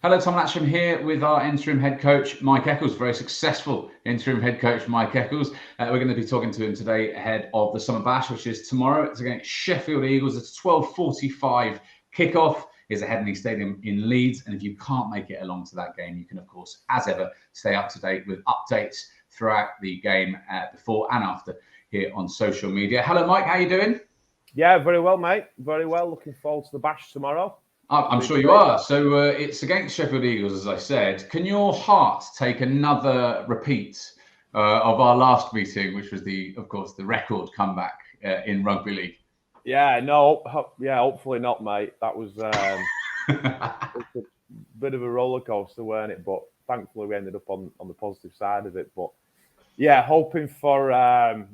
Hello, Tom Latcham here with our interim head coach, Mike Eccles, very successful interim head coach, Mike Eccles. We're going to be talking to him today ahead of the Summer Bash, which is tomorrow. It's against Sheffield Eagles. It's a 12:45 kickoff. It's at Headingley Stadium in Leeds. And if you can't make it along to that game, you can, of course, as ever, stay up to date with updates throughout the game before and after here on social media. Hello, Mike. How are you doing? Yeah, very well, mate. Very well. Looking forward to the Bash tomorrow. I'm sure you are. So it's against Sheffield Eagles, as I said. Can your heart take another repeat of our last meeting, which was of course, the record comeback in rugby league? Yeah, no, hopefully not, mate. That was a bit of a roller coaster, weren't it? But thankfully, we ended up on the positive side of it. But yeah, hoping for a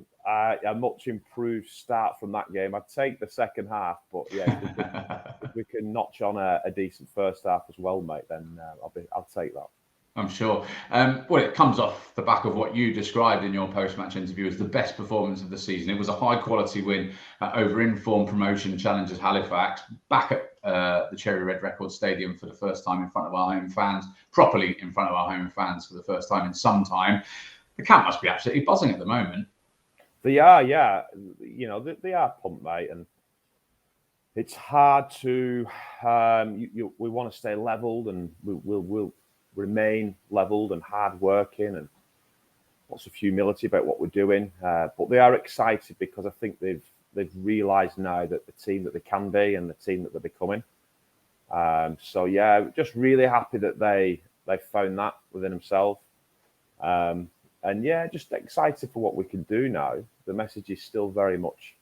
much improved start from that game. I'd take the second half, but yeah, if we can notch on a decent first half as well, mate, then I'll take that. I'm sure. Well, it comes off the back of what you described in your post-match interview as the best performance of the season. It was a high-quality win over in-form promotion challengers Halifax, back at the Cherry Red Record Stadium for the first time in front of our home fans, properly in front of our home fans for the first time in some time. The camp must be absolutely buzzing at the moment. They are, yeah. You know, they are pumped, mate, and it's hard to. We want to stay levelled, and we'll remain levelled and hard-working, and lots of humility about what we're doing. But they are excited because I think they've realised now that the team that they can be and the team that they're becoming. So yeah, just really happy that they found that within themselves. And yeah, just excited for what we can do now. The message is still very much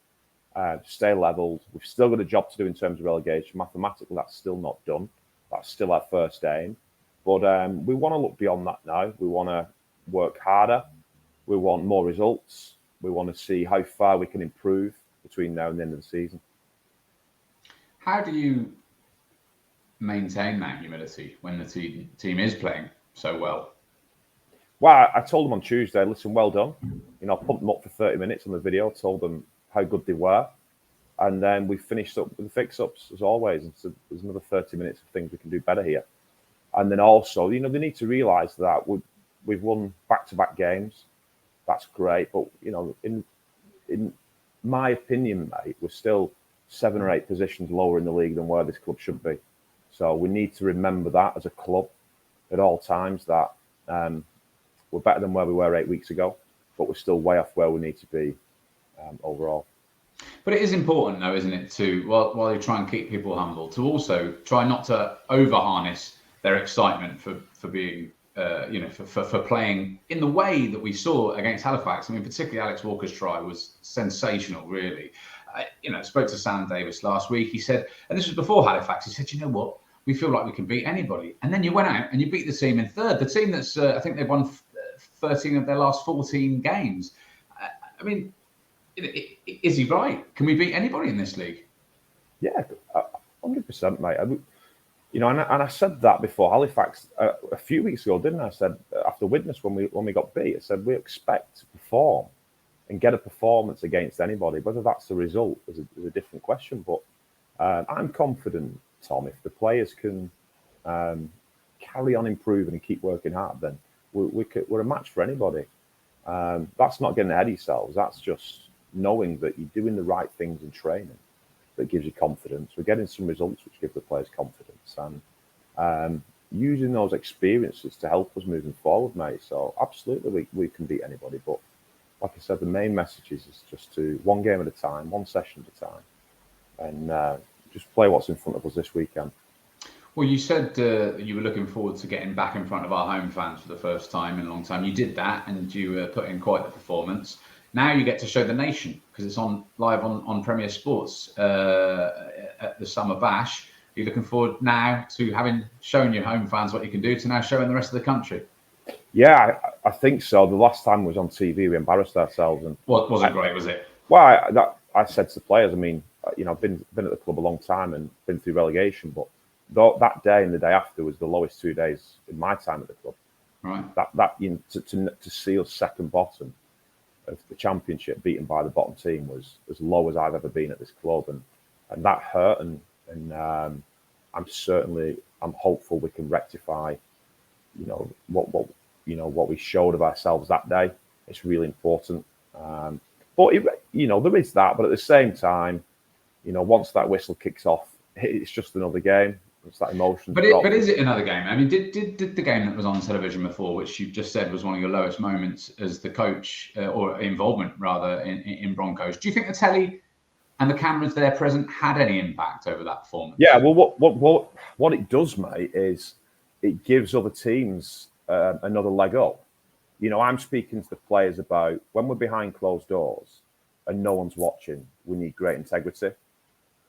stay levelled. We've still got a job to do in terms of relegation. Mathematically, that's still not done. That's still our first aim. But we want to look beyond that now. We want to work harder. We want more results. We want to see how far we can improve between now and the end of the season. How do you maintain that humility when the team is playing so well? Well, I told them on Tuesday, listen, well done. You know, I pumped them up for 30 minutes on the video, told them how good they were. And then we finished up with the fix-ups, as always. And so there's another 30 minutes of things we can do better here. And then also, you know, they need to realise that we've won back-to-back games. That's great. But, you know, in my opinion, mate, we're still 7 or 8 positions lower in the league than where this club should be. So we need to remember that as a club at all times, that we're better than where we were 8 weeks ago, but we're still way off where we need to be overall. But it is important, though, isn't it, to while you try and keep people humble, to also try not to over-harness their excitement for being, for playing in the way that we saw against Halifax. I mean, particularly Alex Walker's try was sensational, really. I spoke to Sam Davis last week. He said, and this was before Halifax, he said, you know what? We feel like we can beat anybody. And then you went out and you beat the team in third. The team that's, I think they've won 13 of their last 14 games. I mean, is he right? Can we beat anybody in this league? Yeah, 100%, mate. And I said that before Halifax a few weeks ago, didn't I? I said after Widnes when we got beat, I said we expect to perform and get a performance against anybody. Whether that's the result is a different question. But I'm confident, Tom, if the players can carry on improving and keep working hard, then we're a match for anybody. That's not getting ahead of yourselves. That's just knowing that you're doing the right things in training that gives you confidence. We're getting some results which give the players confidence, and using those experiences to help us moving forward, mate. So absolutely, we can beat anybody. But like I said, the main message is just to one game at a time, one session at a time, and just play what's in front of us this weekend. Well, you said that you were looking forward to getting back in front of our home fans for the first time in a long time. You did that, and you put in quite the performance. Now you get to show the nation because it's live on Premier Sports at the Summer Bash. You're looking forward now to having shown your home fans what you can do to now showing the rest of the country. Yeah, I think so. The last time we was on TV, we embarrassed ourselves, and wasn't great, was it? Well, I said to the players, I mean, you know, I've been at the club a long time and been through relegation, but that day and the day after was the lowest 2 days in my time at the club. Right. To see us second bottom of the championship, beaten by the bottom team, was as low as I've ever been at this club, and that hurt. And I'm hopeful we can rectify, what we showed of ourselves that day. It's really important. But there is that. But at the same time, once that whistle kicks off, it's just another game. It's that emotion. But is it another game? I mean, did the game that was on television before, which you just said was one of your lowest moments as the coach or involvement rather in Broncos, do you think the telly and the cameras there present had any impact over that performance? Yeah. Well, what it does, mate, is it gives other teams another leg up. I'm speaking to the players about when we're behind closed doors and no one's watching. We need great integrity.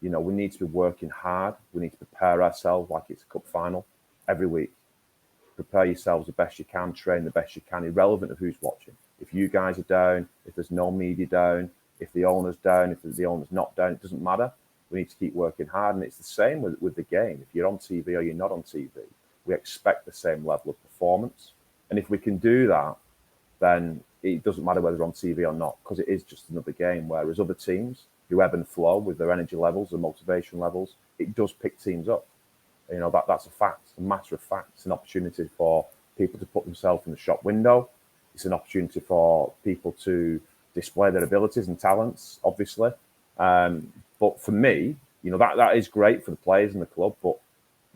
We need to be working hard. We need to prepare ourselves like it's a cup final every week. Prepare yourselves the best you can, train the best you can, irrelevant of who's watching. If you guys are down, if there's no media down, if the owner's down, if the owner's not down, it doesn't matter. We need to keep working hard. And it's the same with the game. If you're on TV or you're not on TV, we expect the same level of performance. And if we can do that, then it doesn't matter whether they're on TV or not, because it is just another game. Whereas other teams who ebb and flow with their energy levels, their motivation levels, it does pick teams up. That's a fact, a matter of fact. It's an opportunity for people to put themselves in the shop window. It's an opportunity for people to display their abilities and talents, obviously. But for me, that is great for the players in the club. But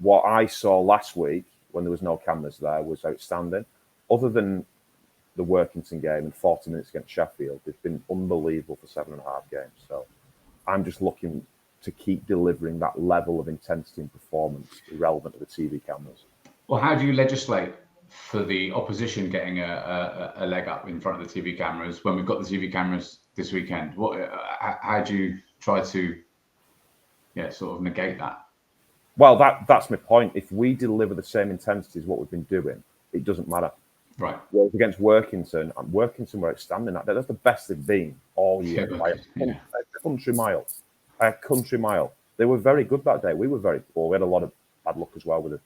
what I saw last week when there was no cameras there was outstanding. Other than the Workington game and 40 minutes against Sheffield, it's been unbelievable for 7.5 games. So I'm just looking to keep delivering that level of intensity and performance irrelevant to the TV cameras. Well, how do you legislate for the opposition getting a leg up in front of the TV cameras when we've got the TV cameras this weekend? How do you try to sort of negate that? Well, that's my point. If we deliver the same intensity as what we've been doing, it doesn't matter. Right. Well, against Workington were outstanding. That's the best they've been all year by a country mile. A country mile. They were very good that day. We were very poor. We had a lot of bad luck as well with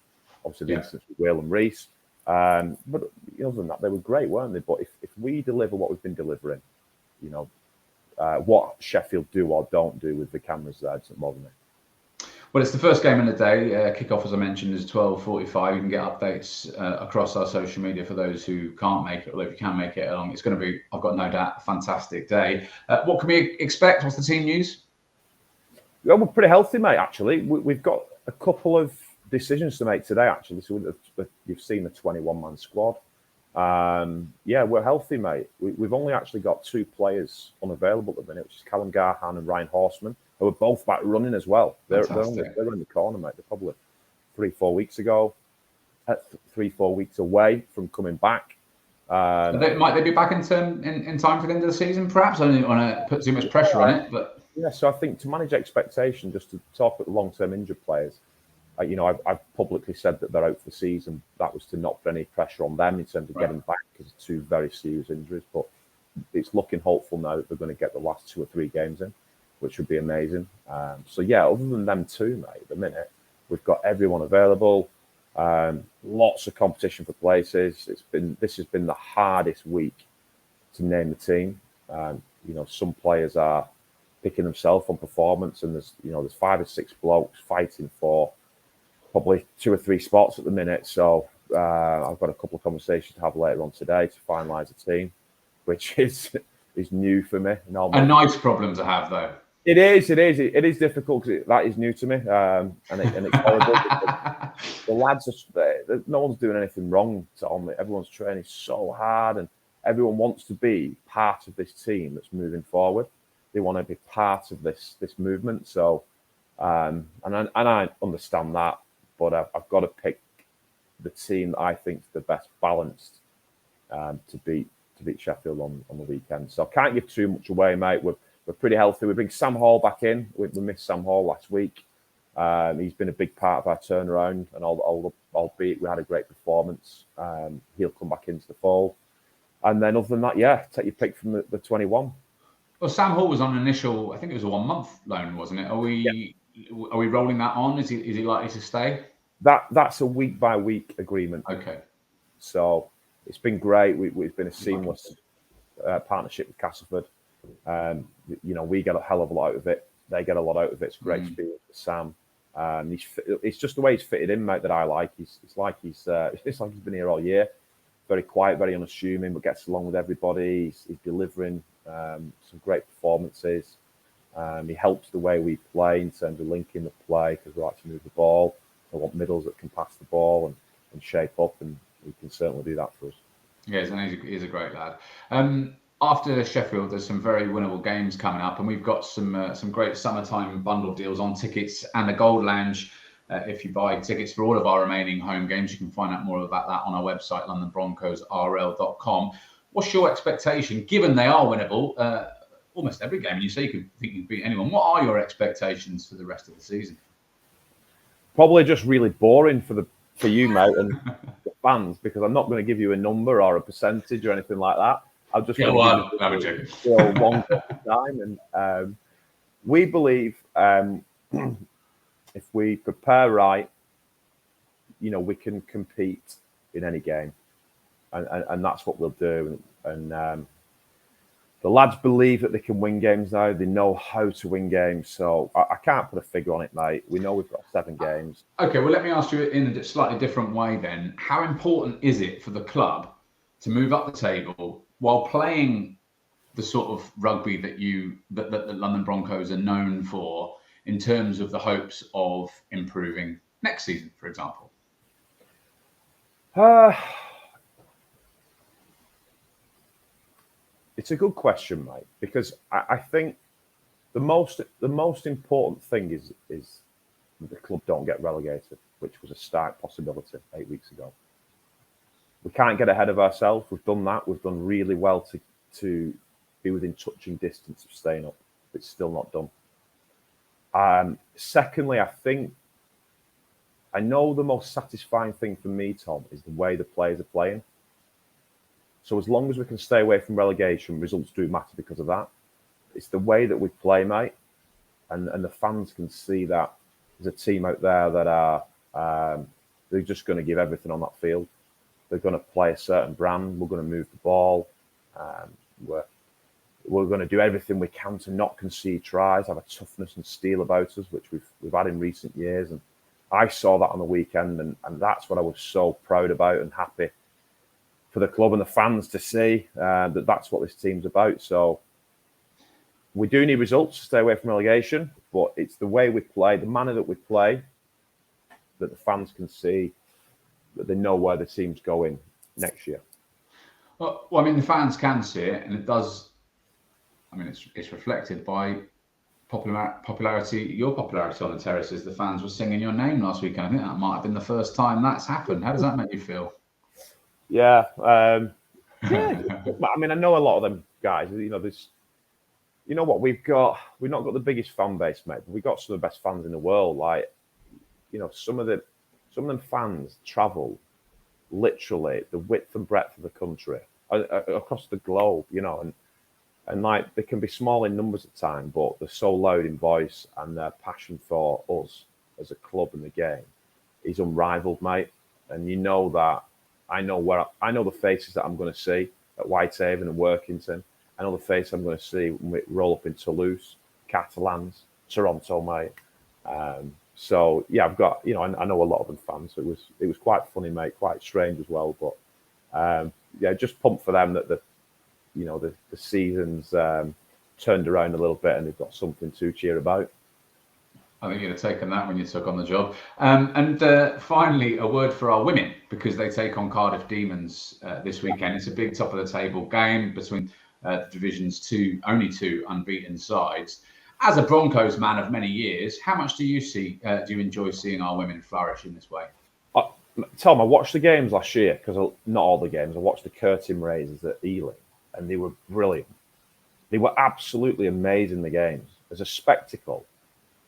obviously the instance with Will and Reese. But other than that, they were great, weren't they? But if we deliver what we've been delivering, what Sheffield do or don't do with the cameras there, it doesn't bother me. Well, it's the first game of the day. Kickoff, as I mentioned, is 12:45. You can get updates across our social media for those who can't make it, or if you can make it along. It's going to be, I've got no doubt, a fantastic day. What can we expect? What's the team news? Well, we're pretty healthy, mate, actually. We've got a couple of decisions to make today, actually. So you've seen the 21-man squad. We're healthy, mate. We've only actually got 2 players unavailable at the minute, which is Callum Garhan and Ryan Horseman, who are both back running as well. They're in the corner, mate. They're probably 3-4 weeks ago, 3-4 weeks away from coming back. Might they be back in time for the end of the season? Perhaps I don't want to put too much pressure on it, but so I think to manage expectation, just to talk about the long-term injured players, I've publicly said that they're out for the season. That was to not put any pressure on them in terms of getting back because of 2 very serious injuries. But it's looking hopeful now that they're going to get the last 2 or 3 games in, which would be amazing. Other than them 2, mate, at the minute, we've got everyone available. Lots of competition for places. This has been the hardest week to name the team. Some players are picking themselves on performance, and there's 5 or 6 blokes fighting for probably 2 or 3 spots at the minute. So I've got a couple of conversations to have later on today to finalise the team, which is new for me. A nice problem to have, though. It is difficult because that is new to me, and it's horrible. The lads no one's doing anything wrong, Tom. Everyone's training so hard, and everyone wants to be part of this team that's moving forward. They want to be part of this movement. So, and I understand that, but I've got to pick the team that I think is the best balanced to beat Sheffield on the weekend. So I can't give too much away, mate. We're pretty healthy. We bring Sam Hall back in. We missed Sam Hall last week. He's been a big part of our turnaround, and albeit we had a great performance, he'll come back into the fold. And then other than that, take your pick from the 21. Well, Sam Hall was on an initial, I think it was a 1-month loan, wasn't it? Are we rolling that on? Is he likely to stay? That's a week by week agreement. Okay. So it's been great. We've been a seamless partnership with Castleford. We get a hell of a lot out of it. They get a lot out of it. It's great experience for Sam. It's just the way he's fitted in, mate, that I like. It's like he's been here all year. Very quiet, very unassuming, but gets along with everybody. He's delivering some great performances. He helps the way we play in terms of linking the play because we like to move the ball. I want middles that can pass the ball and shape up, and he can certainly do that for us. Yes, and he's a great lad. After Sheffield, there's some very winnable games coming up, and we've got some great summertime bundle deals on tickets and a Gold Lounge. If you buy tickets for all of our remaining home games, you can find out more about that on our website, londonbroncosrl.com. What's your expectation, given they are winnable almost every game, and you say you think you can beat anyone? What are your expectations for the rest of the season? Probably just really boring for you, mate, and the fans, because I'm not going to give you a number or a percentage or anything like that. I'm just going to give you one time. And we believe if we prepare right, we can compete in any game, and that's what we'll do. And the lads believe that they can win games now. They know how to win games. So I can't put a figure on it, mate. We know we've got 7 games. Okay, well, let me ask you in a slightly different way then. How important is it for the club to move up the table while playing the sort of rugby that the London Broncos are known for in terms of the hopes of improving next season, for example? It's a good question, mate, because I think the most important thing is the club don't get relegated, which was a stark possibility 8 weeks ago. We can't get ahead of ourselves. We've done that. We've done really well to be within touching distance of staying up. It's still not done. Secondly, I know the most satisfying thing for me, Tom, is the way the players are playing. So as long as we can stay away from relegation, results do matter because of that. It's the way that we play, mate, and the fans can see that there's a team out there that are they're just going to give everything on that field. They're going to play a certain brand. We're going to move the ball. We're going to do everything we can to not concede tries, have a toughness and steel about us, which we've had in recent years. And I saw that on the weekend, and that's what I was so proud about and happy for the club and the fans to see that's what this team's about. So we do need results to stay away from relegation, but it's the way we play, the manner that we play, that the fans can see, that they know where the team's going next year. Well, I mean, the fans can see it, and it does. I mean, it's reflected by popularity. Your popularity on the terraces. The fans were singing your name last weekend. I think that might have been the first time that's happened. How does that make you feel? Yeah. I mean, I know a lot of them guys. There's, what we've got. We've not got the biggest fan base, mate, but we've got some of the best fans in the world. Like, some of them fans travel literally the width and breadth of the country, across the globe. And like, they can be small in numbers at times, but they're so loud in voice, and their passion for us as a club and the game is unrivaled, mate. And that I know the faces that I'm going to see at Whitehaven and Workington. I know the face I'm going to see when we roll up in Toulouse, Catalans, Toronto, mate. So yeah, I've got, I know a lot of them fans. So it was quite funny, mate, quite strange as well. But yeah, just pumped for them that the season's turned around a little bit and they've got something to cheer about. I think you'd have taken that when you took on the job. And finally, a word for our women, because they take on Cardiff Demons this weekend. It's a big top of the table game between the division's only two unbeaten sides. As a Broncos man of many years, how much do you enjoy seeing our women flourish in this way? Tom, I watched the games last year, because not all the games. I watched the curtain raisers at Ealing, and they were brilliant. They were absolutely amazing, the games. As a spectacle,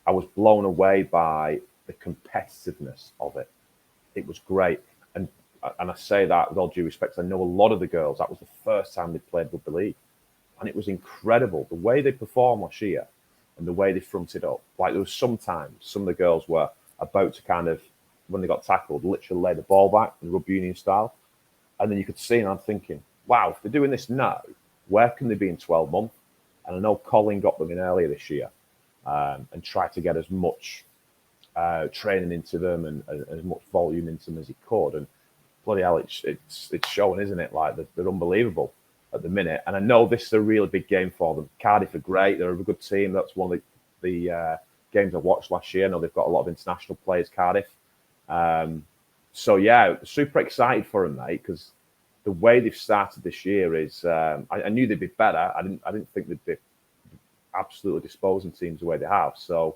I was blown away by the competitiveness of it. It was great. And I say that with all due respect. I know a lot of the girls, that was the first time they played rugby league. And it was incredible. The way they performed last year and the way they fronted up. Like, there was sometimes some of the girls were about to kind of, when they got tackled, literally lay the ball back in rugby union style. And then you could see, and I'm thinking, wow, if they're doing this now, where can they be in 12 months? And I know Colin got them in earlier this year. And try to get as much training into them and as much volume into them as he could. And bloody hell, it's showing, isn't it? Like they're unbelievable at the minute. And I know this is a really big game for them. Cardiff are great. They're a good team. That's one of the games I watched last year. I know they've got a lot of international players, Cardiff. So yeah, super excited for them, mate, because the way they've started this year is I knew they'd be better. I didn't think they'd be absolutely disposing teams the way they have. So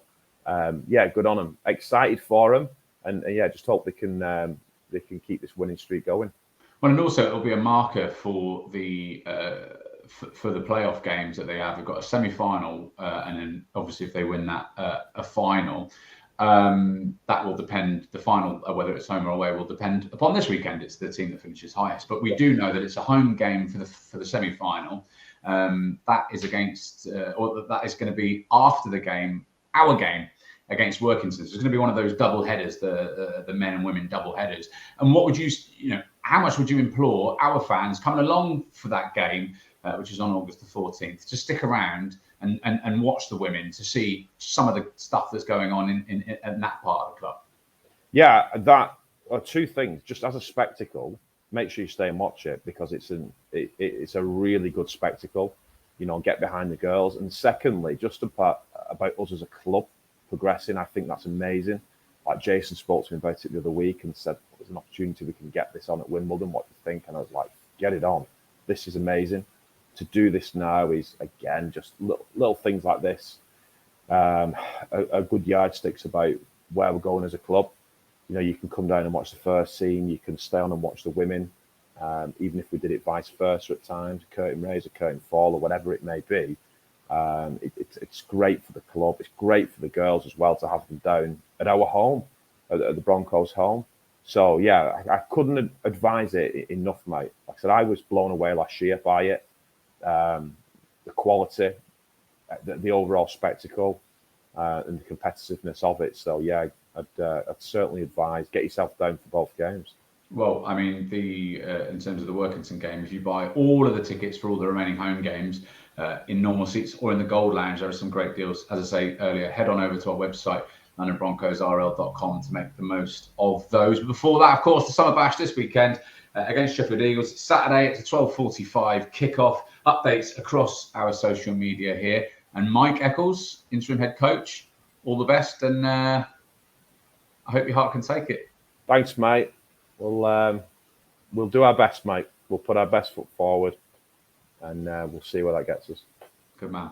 yeah, good on them. Excited for them, and yeah, just hope they can keep this winning streak going. Well, and also it'll be a marker for the playoff games that they have. They've got a semi-final, and then obviously if they win that, a final. That will depend. The final, whether it's home or away, will depend upon this weekend. It's the team that finishes highest, but we do know that it's a home game for the semi-final. That is against, or that is going to be after the game, our game against Workington. So it's going to be one of those double headers, the men and women double headers. And what would how much would you implore our fans coming along for that game, which is on August the 14th, to stick around and watch the women, to see some of the stuff that's going on in that part of the club? Yeah, that are two things. Just as a spectacle, make sure you stay and watch it, because it's a really good spectacle. Get behind the girls. And secondly, just about us as a club progressing, I think that's amazing. Like Jason spoke to me about it the other week and said, there's an opportunity we can get this on at Wimbledon. What do you think? And I was like, get it on. This is amazing. To do this now is, again, just little things like this. A good yardsticks about where we're going as a club. You can come down and watch the first scene. You can stay on and watch the women. Even if we did it vice versa at times, curtain raise, a curtain fall, or whatever it may be. It's great for the club. It's great for the girls as well to have them down at our home, at the Broncos' home. So yeah, I couldn't advise it enough, mate. Like I said, I was blown away last year by it. The quality, the overall spectacle, and the competitiveness of it. So yeah, I'd certainly advise get yourself down for both games. Well, I mean, in terms of the Workington game, if you buy all of the tickets for all the remaining home games in normal seats or in the Gold Lounge, there are some great deals. As I say earlier, head on over to our website, LondonBroncosRL.com, to make the most of those. But before that, of course, the Summer Bash this weekend against Sheffield Eagles, Saturday at the 12:45 kickoff. Updates across our social media here. And Mike Eccles, interim head coach, all the best, and I hope your heart can take it. Thanks, mate. We'll do our best, mate. We'll put our best foot forward, and we'll see where that gets us. Good man.